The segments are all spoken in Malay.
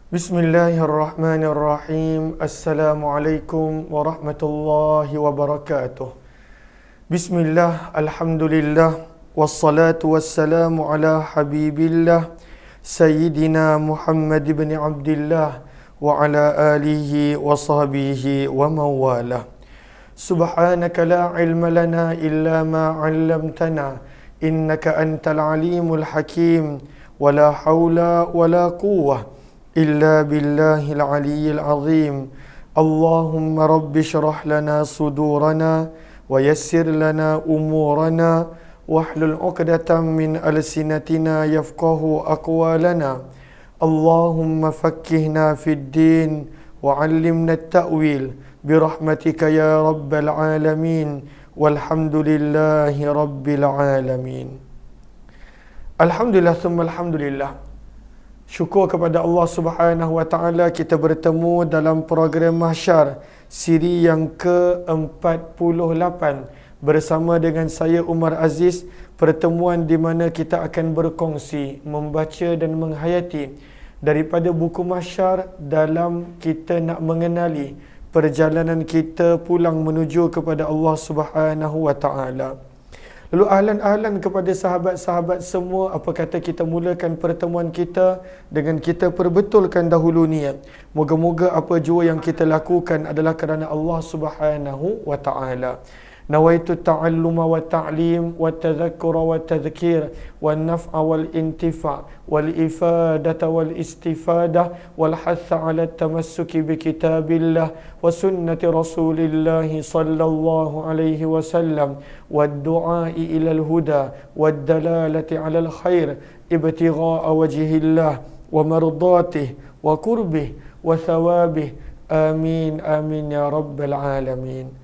Bismillahirrahmanirrahim. Assalamualaikum warahmatullahi wabarakatuh. Bismillah, alhamdulillah, wassalatu wassalamu ala habibillah Sayyidina Muhammad ibn Abdillah wa ala alihi wa sahbihi wa mawalah. Subhanaka la ilma lana illa ma 'allamtana innaka antal alimul hakim wa la hawla wa la quwwah إلا بالله العلي العظيم اللهم رب اشرح لنا صدورنا ويسر لنا أمورنا واحلل عقدة من ألسنتنا يفقه أقوالنا اللهم فقهنا في الدين وعلمنا التأويل برحمتك يا رب العالمين والحمد لله رب العالمين. Alhamdulillah thumma alhamdulillah. Syukur kepada Allah Subhanahu wa taala kita bertemu dalam program Mahsyar siri yang ke-48 bersama dengan saya Umar Aziz, pertemuan di mana kita akan berkongsi, membaca dan menghayati daripada buku Mahsyar dalam kita nak mengenali perjalanan kita pulang menuju kepada Allah Subhanahu wa taala. Lalu ahlan-ahlan kepada sahabat-sahabat semua, apa kata kita mulakan pertemuan kita dengan kita perbetulkan dahulu niat. Moga-moga apa jua yang kita lakukan adalah kerana Allah Subhanahu wa taala. Nawaitu ta'alluma wa ta'lim wa tadhakkura wa tadhkir wa naf'a wal intifa' wal ifadata wal istifadah wal hatha 'ala tamassuki bi kitabillah wa sunnati rasulillah sallallahu alaihi wasallam wad du'a'i ila al huda wad dalalati 'ala al khair ibtigha'a wajhillah wa mardatih wa qurbih wa thawabih. Amin amin ya rabbal alamin.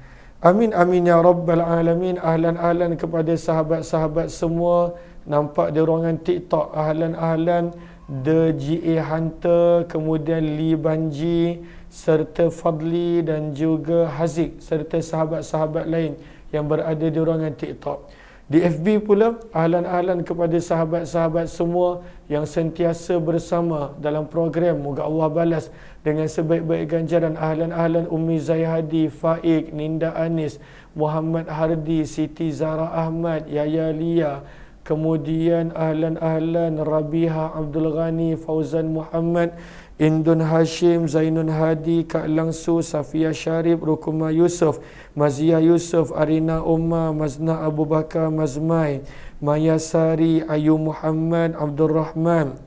Amin amin ya rabbal alamin. Ahlan-ahlan kepada sahabat-sahabat semua. Nampak di ruangan TikTok ahlan-ahlan The GA Hunter, kemudian Lee Banji serta Fadli dan juga Haziq serta sahabat-sahabat lain yang berada di ruangan TikTok. Di FB pula ahlan-ahlan kepada sahabat-sahabat semua yang sentiasa bersama dalam program. Moga Allah balas dengan sebaik-baik ganjaran ahlan-ahlan Ummi Zaihadi, Faik, Ninda Anis, Muhammad Hardi, Siti Zahra Ahmad, Yaya Lia, kemudian ahlan-ahlan Rabiha Abdul Ghani, Fauzan Muhammad, Indun Hashim, Zainun Hadi, Kak Langsu, Safia Syarif, Rukuma Yusuf, Mazia Yusuf, Arina Umar, Mazna Abu Bakar Mazmai, Maya Sari, Ayu Muhammad, Abdul Rahman,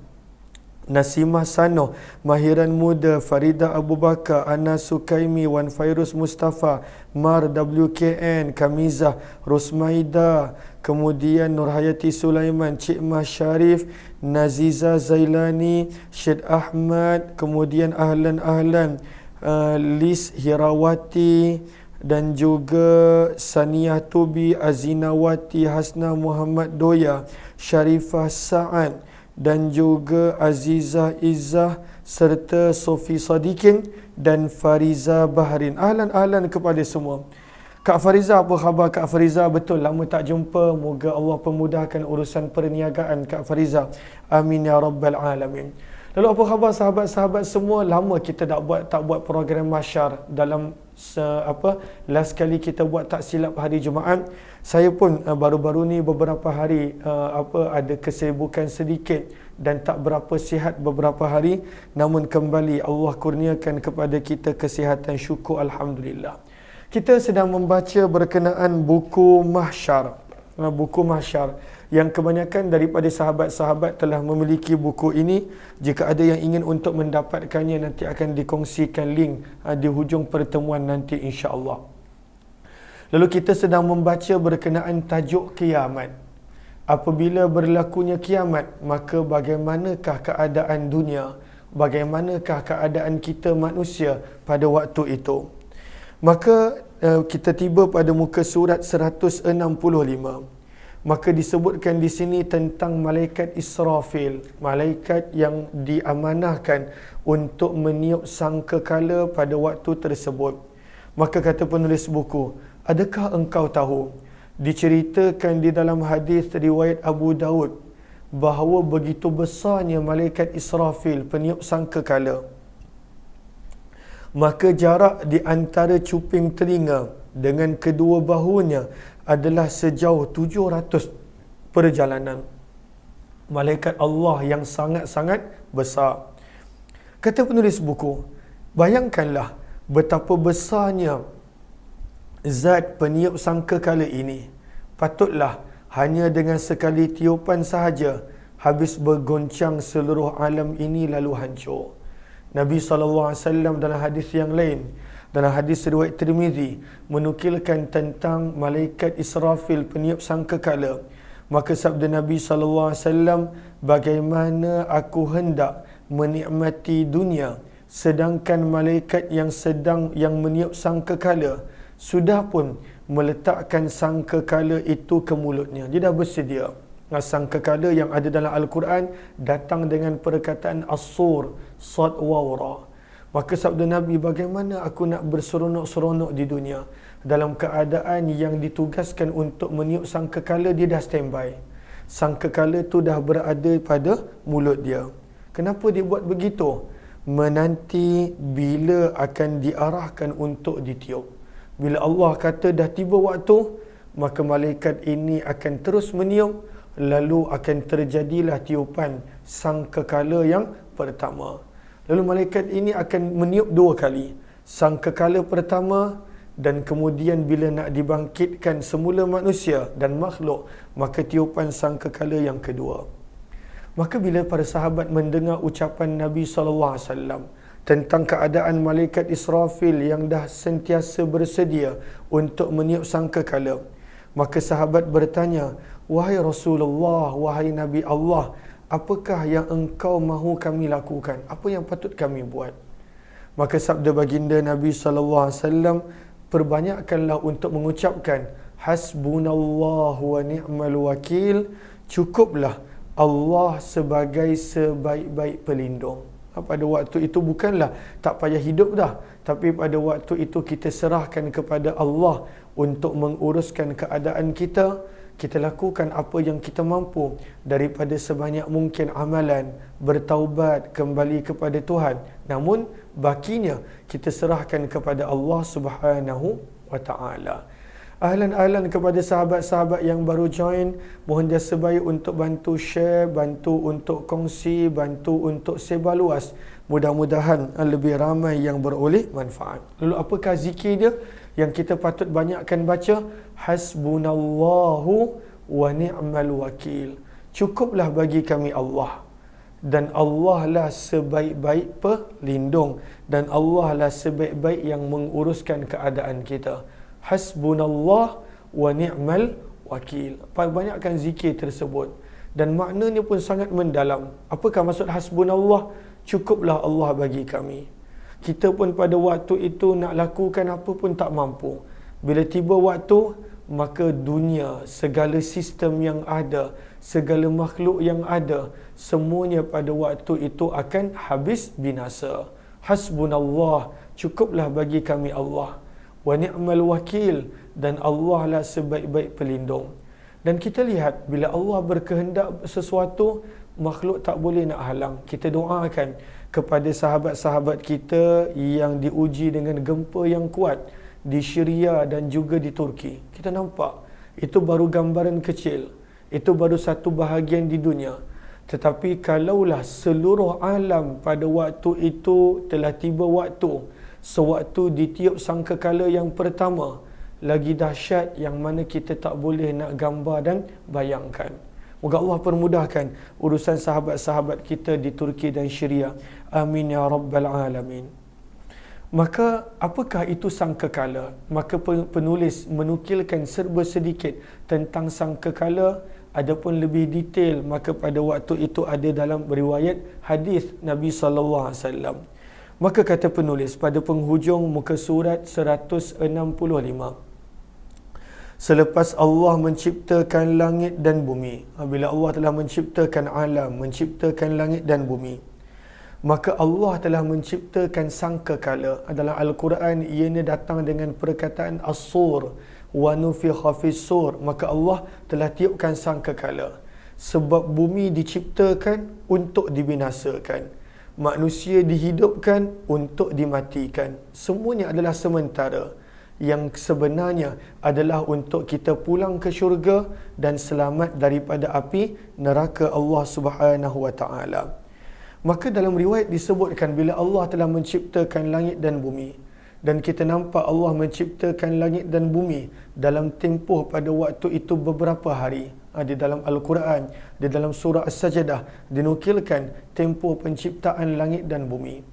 Nasimah Sano, Mahiran Muda, Farida Abu Bakar, Ana Sukaimi, Wan Fairuz Mustafa, Mar WKN, Kamizah, Rosmaida, kemudian Nurhayati Sulaiman, Cik Mah Syarif, Naziza Zailani, Syed Ahmad, kemudian ahlan-ahlan Lis Hirawati dan juga Saniah Tubi, Azinawati, Hasna Muhammad Doya, Sharifah Sa'ad dan juga Azizah Izzah serta Sofi Sadikin dan Fariza Bahrin. Ahlan-ahlan kepada semua. Kak Fariza, apa khabar Kak Fariza? Betul, lama tak jumpa. Moga Allah pemudahkan urusan perniagaan Kak Fariza. Amin ya rabbal alamin. Lalu apa khabar sahabat-sahabat semua? Lama kita tak buat program Mahsyar. Dalam last kali kita buat tak silap hari Jumaat. Saya pun baru-baru ni beberapa hari ada kesibukan sedikit dan tak berapa sihat beberapa hari. Namun kembali Allah kurniakan kepada kita kesihatan, syukur alhamdulillah. Kita sedang membaca berkenaan buku Mahsyar. Buku Mahsyar yang kebanyakan daripada sahabat-sahabat telah memiliki buku ini. Jika ada yang ingin untuk mendapatkannya, nanti akan dikongsikan link di hujung pertemuan nanti insya-Allah. Lalu kita sedang membaca berkenaan tajuk kiamat. Apabila berlakunya kiamat, maka bagaimanakah keadaan dunia? Bagaimanakah keadaan kita manusia pada waktu itu? Maka kita tiba pada muka surat 165. Maka disebutkan di sini tentang malaikat Israfil, malaikat yang diamanahkan untuk meniup sangkakala pada waktu tersebut. Maka kata penulis buku, adakah engkau tahu, diceritakan di dalam hadis riwayat Abu Daud, bahawa begitu besarnya malaikat Israfil, peniup sangkakala. Maka jarak di antara cuping telinga dengan kedua bahunya adalah sejauh 700 perjalanan. Malaikat Allah yang sangat-sangat besar. Kata penulis buku, bayangkanlah betapa besarnya zat peniup sangkakala ini. Patutlah hanya dengan sekali tiupan sahaja habis bergoncang seluruh alam ini lalu hancur. Nabi SAW dalam hadis yang lain, dalam hadis riwayat Tirmizi, menukilkan tentang malaikat Israfil, peniup sangkakala. Maka sabda Nabi SAW, bagaimana aku hendak menikmati dunia sedangkan malaikat yang meniup sangkakala sudah pun meletakkan sangkakala itu ke mulutnya. Dia dah bersedia. Sangkakala yang ada dalam Al-Quran datang dengan perkataan as-sur, sad wawra. Maka sabda Nabi, bagaimana aku nak berseronok-seronok di dunia dalam keadaan yang ditugaskan untuk meniup sangkakala, dia dah standby. Sangkakala tu dah berada pada mulut dia. Kenapa dia buat begitu? Menanti bila akan diarahkan untuk ditiup. Bila Allah kata dah tiba waktu, maka malaikat ini akan terus meniup, lalu akan terjadilah tiupan sangkakala yang pertama. Lalu malaikat ini akan meniup 2 kali. Sangkakala pertama, dan kemudian bila nak dibangkitkan semula manusia dan makhluk, maka tiupan sangkakala yang kedua. Maka bila para sahabat mendengar ucapan Nabi SAW tentang keadaan malaikat Israfil yang dah sentiasa bersedia untuk meniup sangkakala, maka sahabat bertanya, wahai Rasulullah, wahai Nabi Allah, apakah yang engkau mahu kami lakukan? Apa yang patut kami buat? Maka sabda baginda Nabi SAW, perbanyakkanlah untuk mengucapkan hasbunallahu wa ni'mal wakil, cukuplah Allah sebagai sebaik-baik pelindung. Pada waktu itu bukanlah tak payah hidup dah, tapi pada waktu itu kita serahkan kepada Allah untuk menguruskan keadaan kita. Kita lakukan apa yang kita mampu daripada sebanyak mungkin amalan, bertaubat kembali kepada Tuhan. Namun bakinya kita serahkan kepada Allah Subhanahu wa taala. Ahlan-ahlan kepada sahabat-sahabat yang baru join, mohon jasa baik untuk bantu share, bantu untuk kongsi, bantu untuk sebar luas. Mudah-mudahan lebih ramai yang beroleh manfaat. Lalu apakah zikir dia yang kita patut banyakkan baca? Hasbunallahu wa ni'mal wakil. Cukuplah bagi kami Allah, dan Allah lah sebaik-baik pelindung, dan Allah lah sebaik-baik yang menguruskan keadaan kita. Hasbunallah wa ni'mal wakil. Banyakkan zikir tersebut, dan maknanya pun sangat mendalam. Apakah maksud hasbunallah? Cukuplah Allah bagi kami. Kita pun pada waktu itu nak lakukan apa pun tak mampu. Bila tiba waktu, maka dunia, segala sistem yang ada, segala makhluk yang ada, semuanya pada waktu itu akan habis binasa. Hasbunallah, cukuplah bagi kami Allah. Wa ni'mal wakil, dan Allah lah sebaik-baik pelindung. Dan kita lihat, bila Allah berkehendak sesuatu, makhluk tak boleh nak halang. Kita doakan kepada sahabat-sahabat kita yang diuji dengan gempa yang kuat di Syria dan juga di Turki. Kita nampak, itu baru gambaran kecil. Itu baru satu bahagian di dunia. Tetapi kalaulah seluruh alam pada waktu itu telah tiba waktu, sewaktu ditiup sangkakala yang pertama, lagi dahsyat yang mana kita tak boleh nak gambar dan bayangkan. Moga Allah permudahkan urusan sahabat-sahabat kita di Turki dan Syria. Amin ya rabbal alamin. Maka apakah itu sangkakala? Maka penulis menukilkan serba sedikit tentang sangkakala. Adapun lebih detail, maka pada waktu itu ada dalam riwayat hadis Nabi SAW. Maka kata penulis pada penghujung muka surat 165, selepas Allah menciptakan langit dan bumi, bila Allah telah menciptakan alam, menciptakan langit dan bumi, maka Allah telah menciptakan sangkakala. Dalam Al-Quran ianya datang dengan perkataan as-sur wa nufikha fis-sur. Maka Allah telah tiupkan sangkakala. Sebab bumi diciptakan untuk dibinasakan. Manusia dihidupkan untuk dimatikan. Semuanya adalah sementara. Yang sebenarnya adalah untuk kita pulang ke syurga dan selamat daripada api neraka Allah Subhanahu wa taala. Maka dalam riwayat disebutkan bila Allah telah menciptakan langit dan bumi, dan kita nampak Allah menciptakan langit dan bumi dalam tempoh pada waktu itu beberapa hari. Di dalam Al-Quran, di dalam surah As-Sajdah dinukilkan tempoh penciptaan langit dan bumi.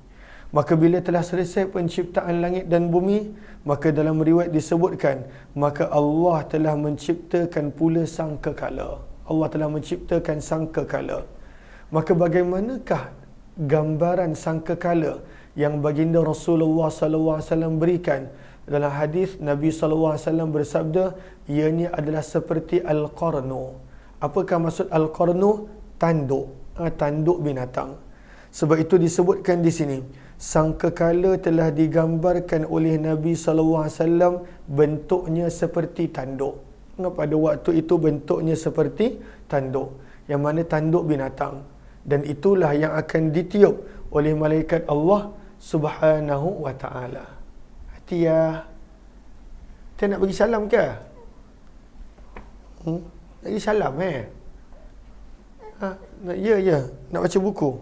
Maka bila telah selesai penciptaan langit dan bumi, maka dalam riwayat disebutkan, maka Allah telah menciptakan pula sangkakala. Allah telah menciptakan sangkakala. Maka bagaimanakah gambaran sangkakala yang baginda Rasulullah SAW berikan? Dalam hadis Nabi SAW bersabda, ianya adalah seperti al-qarnu. Apakah maksud al-qarnu? Tanduk, tanduk binatang. Sebab itu disebutkan di sini, sangkakala telah digambarkan oleh Nabi SAW bentuknya seperti tanduk. Pada waktu itu bentuknya seperti tanduk, yang mana tanduk binatang. Dan itulah yang akan ditiup oleh malaikat Allah Subhanahu wa ta'ala. Tia, Tia nak bagi salam ke? Nak bagi salam Ya, nak baca buku.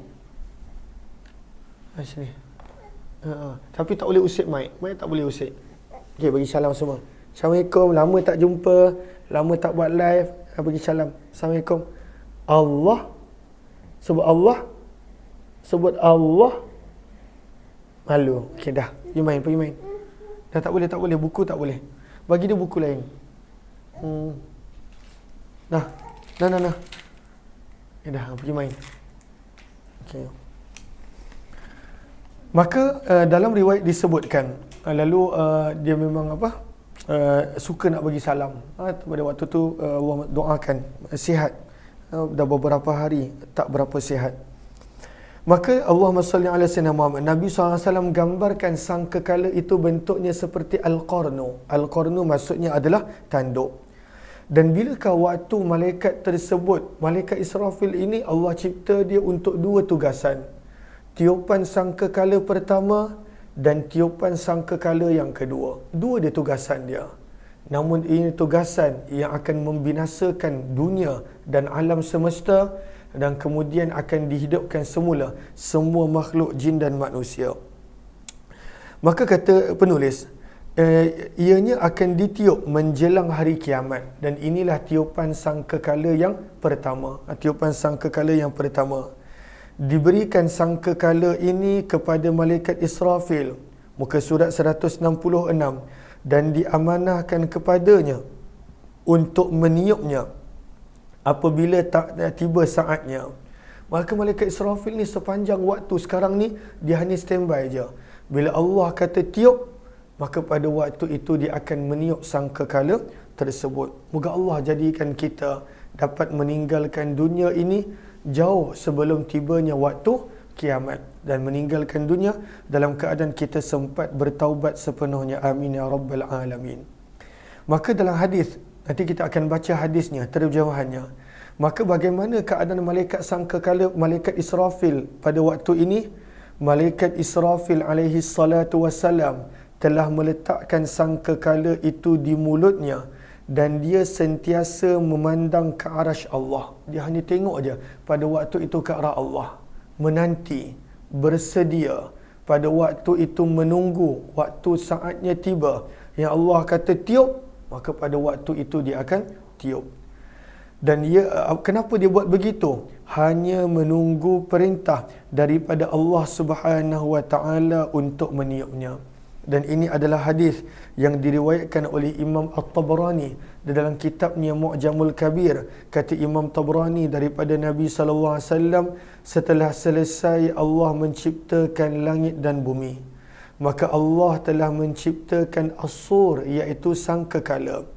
Sini. Tapi tak boleh usik mic. Mic tak boleh usik. Okey, bagi salam semua. Assalamualaikum. Lama tak jumpa, lama tak buat live. Bagi salam. Assalamualaikum. Allah. Sebut Allah. Sebut Allah. Malu. Okey dah. Pergi main. Dah tak boleh. Buku tak boleh. Bagi dia buku lain. Nah. Dah, pergi main. Okey. Maka dalam riwayat disebutkan, lalu dia memang suka nak bagi salam. Pada waktu tu Allah doakan sihat. Dah beberapa hari tak berapa sihat. Maka Allahumma salli ala sayyidina Muhammad. Nabi SAW gambarkan sangkakala itu bentuknya seperti al-qarnu. Al-qarnu maksudnya adalah tanduk. Dan bilakah waktu malaikat tersebut, malaikat Israfil ini Allah cipta dia untuk dua tugasan. Tiupan sangkakala pertama dan tiupan sangkakala yang kedua. Dua dia tugasan dia. Namun ini tugasan yang akan membinasakan dunia dan alam semesta, dan kemudian akan dihidupkan semula semua makhluk jin dan manusia. Maka kata penulis, ianya akan ditiup menjelang hari kiamat, dan inilah tiupan sangkakala yang pertama. Tiupan sangkakala yang pertama. Diberikan sangkakala ini kepada malaikat Israfil, muka surat 166, dan diamanahkan kepadanya untuk meniupnya apabila tak tiba saatnya. Maka malaikat Israfil ni sepanjang waktu sekarang ni dia hanya standby je. Bila Allah kata tiup, maka pada waktu itu dia akan meniup sangkakala tersebut. Moga Allah jadikan kita dapat meninggalkan dunia ini jauh sebelum tibanya waktu kiamat, dan meninggalkan dunia dalam keadaan kita sempat bertaubat sepenuhnya. Amin ya rabbal alamin. Maka dalam hadis, nanti kita akan baca hadisnya, terjemahannya. Maka bagaimana keadaan malaikat sangkakala, malaikat Israfil pada waktu ini? Malaikat Israfil alaihi salatu wassalam telah meletakkan sangkakala itu di mulutnya, dan dia sentiasa memandang ke arasy Allah. Dia hanya tengok aja pada waktu itu ke arah Allah, menanti, bersedia pada waktu itu, menunggu waktu saatnya tiba yang Allah kata tiup, maka pada waktu itu dia akan tiup. Dan dia, kenapa dia buat begitu? Hanya menunggu perintah daripada Allah Subhanahu wa taala untuk meniupnya. Dan ini adalah hadis yang diriwayatkan oleh Imam At-Tabrani di dalam kitabnya Mu'jamul Kabir. Kata Imam Tabrani daripada Nabi sallallahu alaihi wasallam, setelah selesai Allah menciptakan langit dan bumi, maka Allah telah menciptakan as-sur, iaitu sangkakala.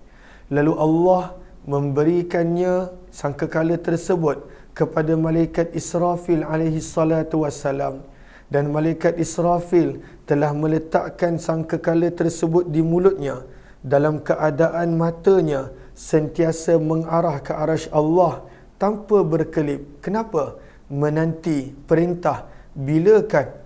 Lalu Allah memberikannya sangkakala tersebut kepada malaikat Israfil alaihi salatu wassalam. Dan malaikat Israfil telah meletakkan sangkakala tersebut di mulutnya dalam keadaan matanya sentiasa mengarah ke arasy Allah tanpa berkelip. Kenapa? Menanti perintah bilakah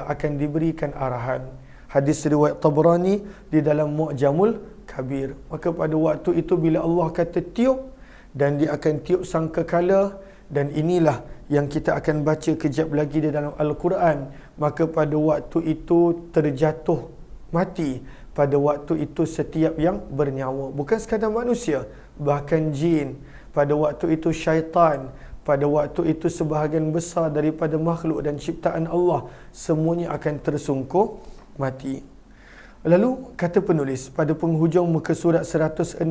akan diberikan arahan. Hadis riwayat Tabrani di dalam Mu'jamul Kabir. Maka pada waktu itu bila Allah kata tiup, dan dia akan tiup sangkakala, dan inilah yang kita akan baca kejap lagi di dalam Al-Quran. Maka pada waktu itu terjatuh mati. Pada waktu itu setiap yang bernyawa, bukan sekadar manusia, bahkan jin. Pada waktu itu syaitan. Pada waktu itu sebahagian besar daripada makhluk dan ciptaan Allah semuanya akan tersungkur mati. Lalu kata penulis pada penghujung muka surat 166,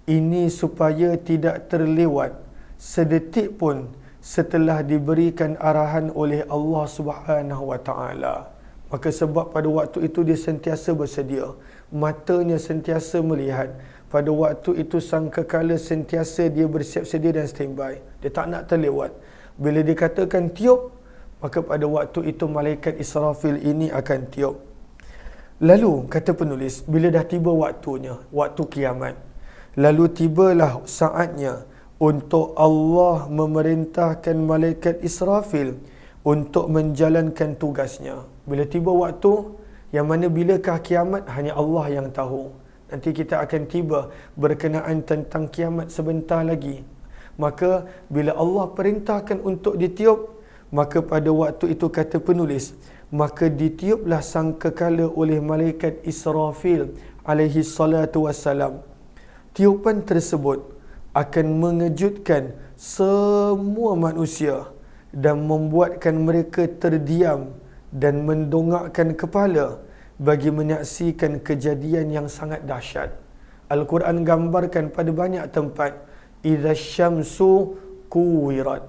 ini supaya tidak terlewat sedetik pun setelah diberikan arahan oleh Allah Subhanahu wa taala. Maka sebab pada waktu itu dia sentiasa bersedia, matanya sentiasa melihat. Pada waktu itu sangkakala sentiasa dia bersiap sedia dan standby. Dia tak nak terlewat. Bila dikatakan tiup, maka pada waktu itu malaikat Israfil ini akan tiup. Lalu kata penulis, bila dah tiba waktunya, waktu kiamat, lalu tibalah saatnya untuk Allah memerintahkan malaikat Israfil untuk menjalankan tugasnya. Bila tiba waktu, yang mana bilakah kiamat, hanya Allah yang tahu. Nanti kita akan tiba berkenaan tentang kiamat sebentar lagi. Maka bila Allah perintahkan untuk ditiup, maka pada waktu itu kata penulis, maka ditiuplah sangkakala oleh malaikat Israfil alaihi salatu wassalam. Tiupan tersebut akan mengejutkan semua manusia dan membuatkan mereka terdiam dan mendongakkan kepala bagi menyaksikan kejadian yang sangat dahsyat. Al-Quran gambarkan pada banyak tempat, idza syamsu kuwirat,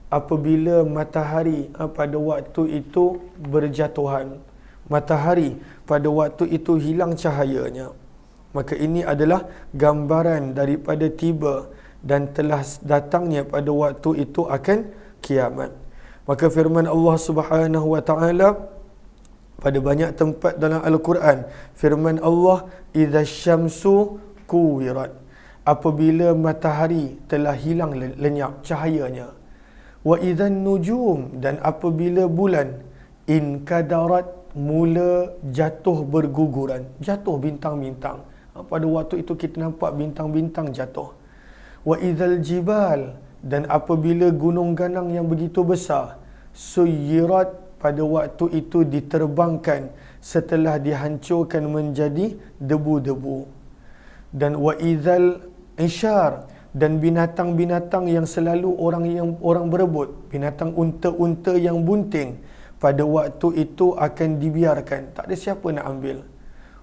apabila matahari pada waktu itu berjatuhan, matahari pada waktu itu hilang cahayanya. Maka ini adalah gambaran daripada tiba dan telah datangnya pada waktu itu akan kiamat. Maka firman Allah Subhanahu wa taala pada banyak tempat dalam Al-Quran, firman Allah, idza syamsu kuwirat, apabila matahari telah hilang lenyap cahayanya. Wa idzan nujum, dan apabila bulan inkadarat, mula jatuh berguguran, jatuh bintang-bintang. Pada waktu itu kita nampak bintang-bintang jatuh. Wa idzal jibal, dan apabila gunung ganang yang begitu besar suyirat, pada waktu itu diterbangkan setelah dihancurkan menjadi debu-debu. Dan wa idzal isyar, dan binatang-binatang yang selalu orang berebut, binatang unta-unta yang bunting, pada waktu itu akan dibiarkan, tak ada siapa nak ambil.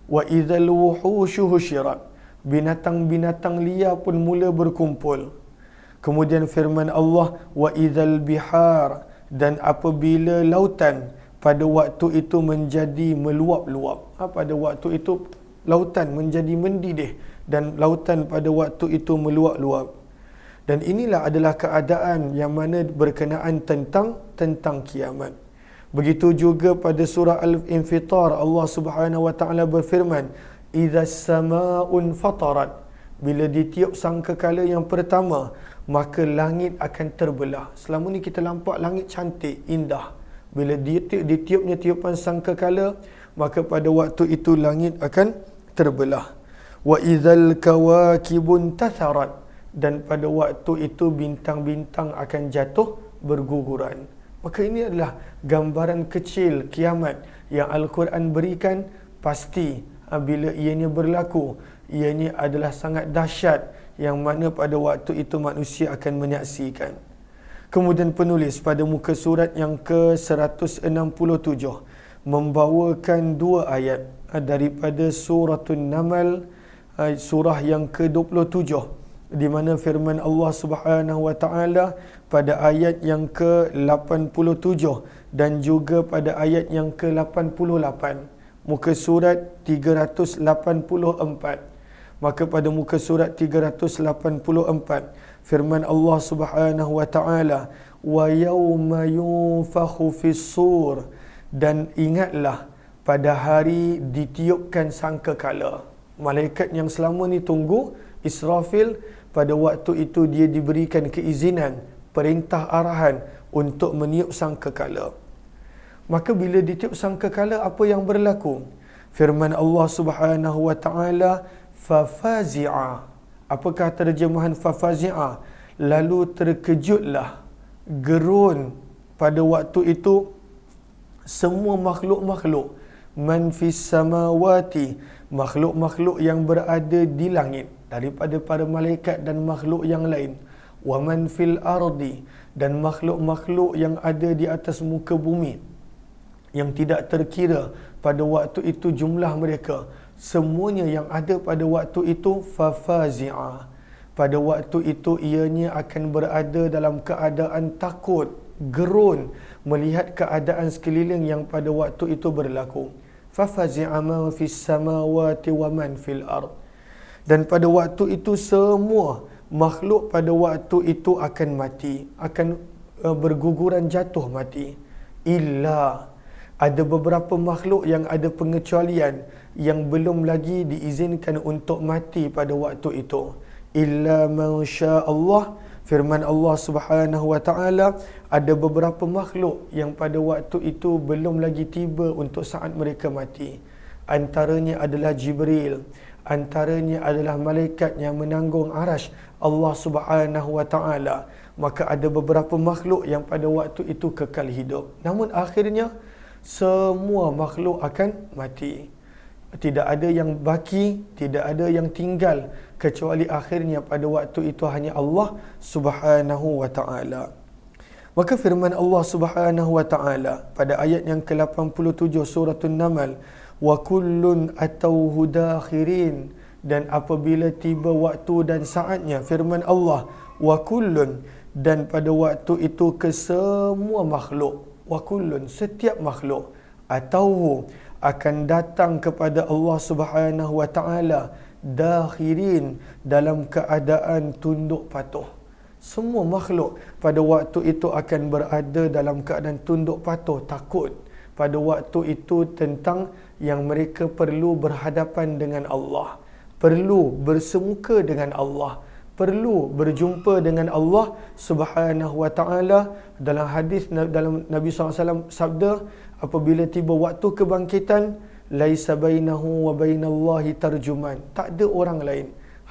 Wa idzal wuhushu husyirat, binatang-binatang liar pun mula berkumpul. Kemudian firman Allah, wa idzal bihar, dan apabila lautan pada waktu itu menjadi meluap-luap. Pada waktu itu lautan menjadi mendidih dan lautan pada waktu itu meluap-luap. Dan inilah adalah keadaan yang mana berkenaan tentang kiamat. Begitu juga pada surah Al-Infitar, Allah Subhanahu wa taala berfirman, "Idza samaa'un fatarat", bila ditiup sangkakala yang pertama, maka langit akan terbelah. Selama ni kita nampak langit cantik, indah. Bila ditiupnya tiupan sangkakala, maka pada waktu itu langit akan terbelah. Wa idzal kawakibun tatharat, dan pada waktu itu bintang-bintang akan jatuh berguguran. Maka ini adalah gambaran kecil kiamat yang Al-Quran berikan. Pasti bila ianya berlaku, ianya adalah sangat dahsyat, yang mana pada waktu itu manusia akan menyaksikan. Kemudian penulis pada muka surat yang ke-167 membawakan dua ayat daripada Suratun Namal, surah yang ke-27, di mana firman Allah Subhanahu wa taala pada ayat yang ke-87 dan juga pada ayat yang ke-88, muka surat 384. Maka pada muka surat 384, firman Allah Subhanahu wa taala, wa yauma yunfakhu fis-sur, dan ingatlah pada hari ditiupkan sangkakala. Malaikat yang selama ni tunggu, Israfil, pada waktu itu dia diberikan keizinan, perintah arahan untuk meniup sangkakala. Maka bila ditiup sangkakala, apa yang berlaku? Firman Allah Subhanahu wa taala, fafazi'a. Apakah terjemahan fafazi'a? Lalu terkejutlah, gerun pada waktu itu semua makhluk-makhluk, man fis samawati, makhluk-makhluk yang berada di langit daripada para malaikat dan makhluk yang lain, wa man fil ardi, dan makhluk-makhluk yang ada di atas muka bumi yang tidak terkira pada waktu itu jumlah mereka, semuanya yang ada pada waktu itu fafazi'a. Pada waktu itu ianya akan berada dalam keadaan takut, gerun melihat keadaan sekeliling yang pada waktu itu berlaku. Fafazi'a man fis samawati wa man fil ard. Dan pada waktu itu semua makhluk pada waktu itu akan mati, akan berguguran jatuh mati. Illa, ada beberapa makhluk yang ada pengecualian yang belum lagi diizinkan untuk mati pada waktu itu. Illa man syaa Allah, firman Allah Subhanahu wa taala, ada beberapa makhluk yang pada waktu itu belum lagi tiba untuk saat mereka mati. Antaranya adalah Jibril, antaranya adalah malaikat yang menanggung arasy Allah Subhanahu wa taala. Maka ada beberapa makhluk yang pada waktu itu kekal hidup. Namun akhirnya semua makhluk akan mati. Tidak ada yang baki, tidak ada yang tinggal, kecuali akhirnya pada waktu itu hanya Allah Subhanahu wa taala. Maka firman Allah Subhanahu wa taala pada ayat yang ke-87 surah An-Naml, wa kullun atauhu dakhirin, dan apabila tiba waktu dan saatnya, firman Allah, wa kullun, dan pada waktu itu ke semua makhluk, wa kullun, setiap makhluk, atauhu, akan datang kepada Allah Subhanahu wa taala dakhirin, dalam keadaan tunduk patuh. Semua makhluk pada waktu itu akan berada dalam keadaan tunduk patuh, takut pada waktu itu tentang yang mereka perlu berhadapan dengan Allah, perlu bersemuka dengan Allah, perlu berjumpa dengan Allah Subhanahu wa taala. Dalam hadis, dalam Nabi SAW sabda, apabila tiba waktu kebangkitan, laisa bainahu wa bainallahi tarjuman, tak ada orang lain,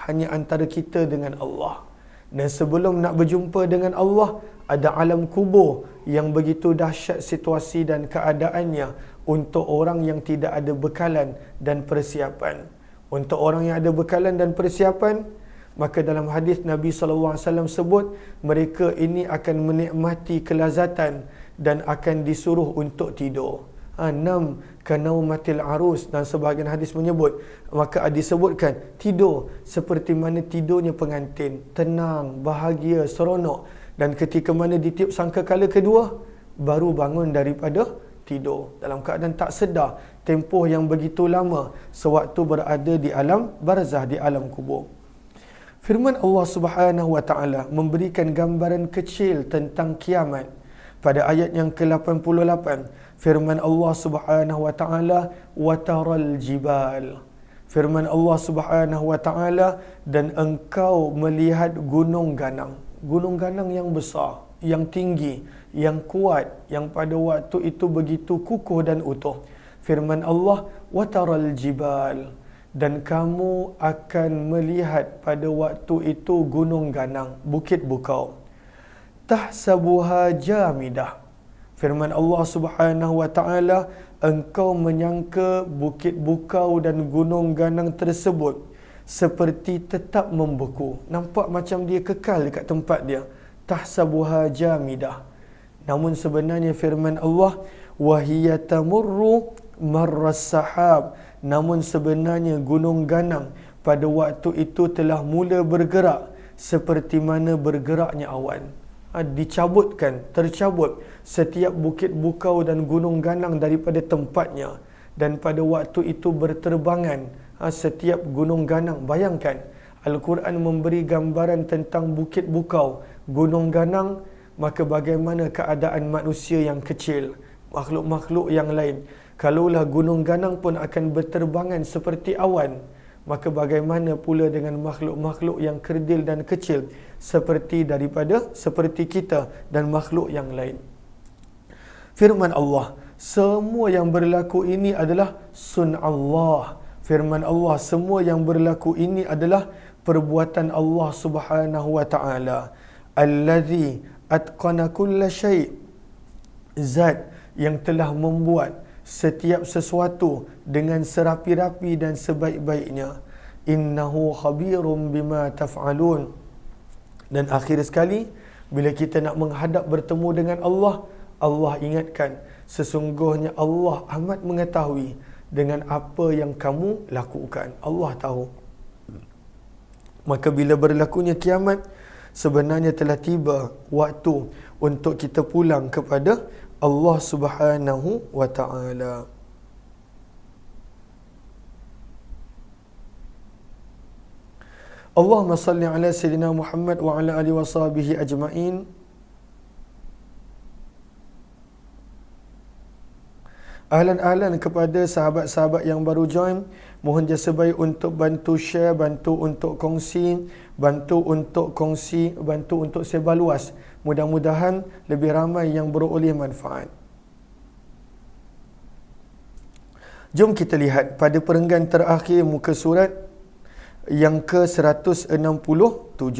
hanya antara kita dengan Allah. Dan sebelum nak berjumpa dengan Allah, ada alam kubur yang begitu dahsyat situasi dan keadaannya untuk orang yang tidak ada bekalan dan persiapan. Untuk orang yang ada bekalan dan persiapan, maka dalam hadis Nabi SAW sebut, mereka ini akan menikmati kelazatan dan akan disuruh untuk tidur. Nam kanaumatil arus, dan sebahagian hadis menyebut, maka disebutkan tidur seperti mana tidurnya pengantin, tenang, bahagia, seronok. Dan ketika mana ditiup sangkakala kedua, baru bangun daripada tidur dalam keadaan tak sedar tempoh yang begitu lama sewaktu berada di alam barzah, di alam kubur. Firman Allah Subhanahu wa taala memberikan gambaran kecil tentang kiamat pada ayat yang ke-88. Firman Allah Subhanahu wa taala, wa taral jibal. Firman Allah Subhanahu wa taala, dan engkau melihat gunung ganang. Gunung ganang yang besar, yang tinggi, yang kuat, yang pada waktu itu begitu kukuh dan utuh. Firman Allah, wa taral jibal, dan kamu akan melihat pada waktu itu gunung ganang, bukit bukau. Tahsabuha jamidah. Firman Allah Subhanahu wa taala, engkau menyangka bukit bukau dan gunung ganang tersebut seperti tetap membeku, nampak macam dia kekal dekat tempat dia. Tahsabuha jamidah. Namun sebenarnya firman Allah, wahiya tamurru marras sahab, namun sebenarnya gunung ganang pada waktu itu telah mula bergerak seperti mana bergeraknya awan. Dicabutkan, tercabut setiap bukit bukau dan gunung ganang daripada tempatnya, dan pada waktu itu berterbangan setiap gunung ganang. Bayangkan, Al-Quran memberi gambaran tentang bukit bukau, gunung ganang, maka bagaimana keadaan manusia yang kecil, makhluk-makhluk yang lain. Kalaulah gunung ganang pun akan berterbangan seperti awan, maka bagaimana pula dengan makhluk-makhluk yang kerdil dan kecil seperti kita dan makhluk yang lain. Firman Allah, semua yang berlaku ini adalah sun'allah. Firman Allah, semua yang berlaku ini adalah perbuatan Allah Subhanahu wa taala. Allazi atqana kulla syai'. Zat yang telah membuat setiap sesuatu dengan serapi-rapi dan sebaik-baiknya. Innahu khabirum bima taf'alun. Dan akhir sekali, bila kita nak menghadap bertemu dengan Allah, Allah ingatkan, sesungguhnya Allah amat mengetahui dengan apa yang kamu lakukan. Allah tahu. Maka bila berlakunya kiamat, sebenarnya telah tiba waktu untuk kita pulang kepada Allah Subhanahu wa taala. Allahumma salli ala sayyidina Muhammad wa ala alihi washabihi ajma'in. Ahlan-ahlan kepada sahabat-sahabat yang baru join, mohon jasa baik untuk bantu share, bantu untuk kongsi, bantu untuk sebar luas. Mudah-mudahan lebih ramai yang beroleh manfaat. Jom kita lihat pada perenggan terakhir muka surat yang ke-167.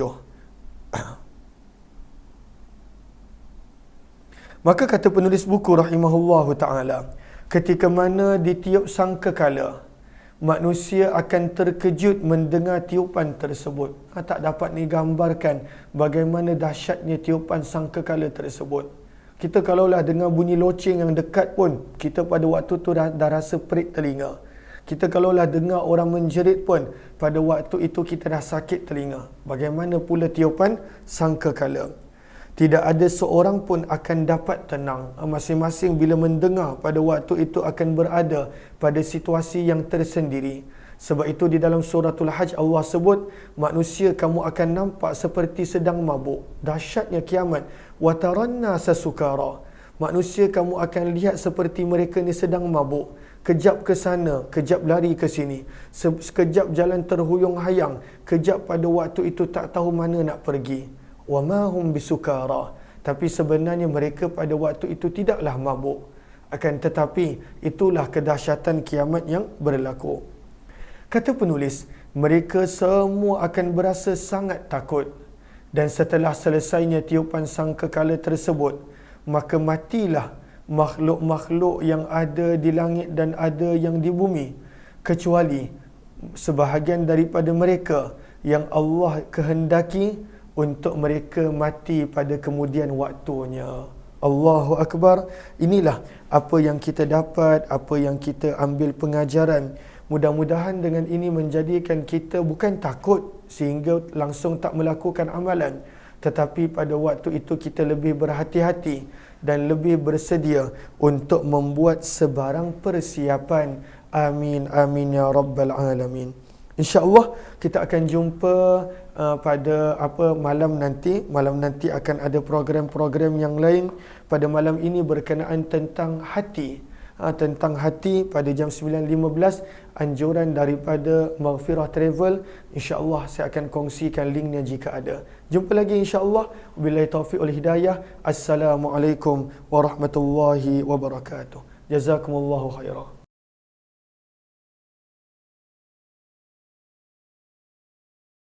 Maka kata penulis buku rahimahullahu ta'ala, ketika mana di tiup sangkakala manusia akan terkejut mendengar tiupan tersebut. Tak dapat ni gambarkan bagaimana dahsyatnya tiupan sangkakala tersebut. Kita kalaulah dengar bunyi loceng yang dekat pun, kita pada waktu tu dah rasa perit telinga. Kita kalaulah dengar orang menjerit pun, pada waktu itu kita dah sakit telinga. Bagaimana pula tiupan sangkakala? Tidak ada seorang pun akan dapat tenang. Masing-masing bila mendengar pada waktu itu akan berada pada situasi yang tersendiri. Sebab itu di dalam suratul Hajj Allah sebut, manusia kamu akan nampak seperti sedang mabuk. Dahsyatnya kiamat. Wataranna sasukara. Manusia kamu akan lihat seperti mereka ni sedang mabuk. Kejap ke sana, kejap lari ke sini. Sekejap jalan terhuyung-hayang. Kejap pada waktu itu tak tahu mana nak pergi. Wa ma hum bisukara. Tapi sebenarnya mereka pada waktu itu tidaklah mabuk. Akan tetapi itulah kedahsyatan kiamat yang berlaku. Kata penulis, mereka semua akan berasa sangat takut. Dan setelah selesainya tiupan sangkakala tersebut, maka matilah makhluk-makhluk yang ada di langit dan ada yang di bumi, kecuali sebahagian daripada mereka yang Allah kehendaki untuk mereka mati pada kemudian waktunya. Allahu Akbar. Inilah apa yang kita dapat, apa yang kita ambil pengajaran. Mudah-mudahan dengan ini menjadikan kita bukan takut sehingga langsung tak melakukan amalan, tetapi pada waktu itu kita lebih berhati-hati dan lebih bersedia untuk membuat sebarang persiapan. Amin amin ya rabbal alamin. InsyaAllah kita akan jumpa pada malam nanti. Malam nanti akan ada program-program yang lain. Pada malam ini berkenaan tentang hati. Tentang hati pada jam 9.15, anjuran daripada Maghfirah Travel. InsyaAllah saya akan kongsikan linknya jika ada. Jumpa lagi insyaAllah. Wabillahi taufiq wal hidayah. Assalamualaikum warahmatullahi wabarakatuh. Jazakumullahu khairan.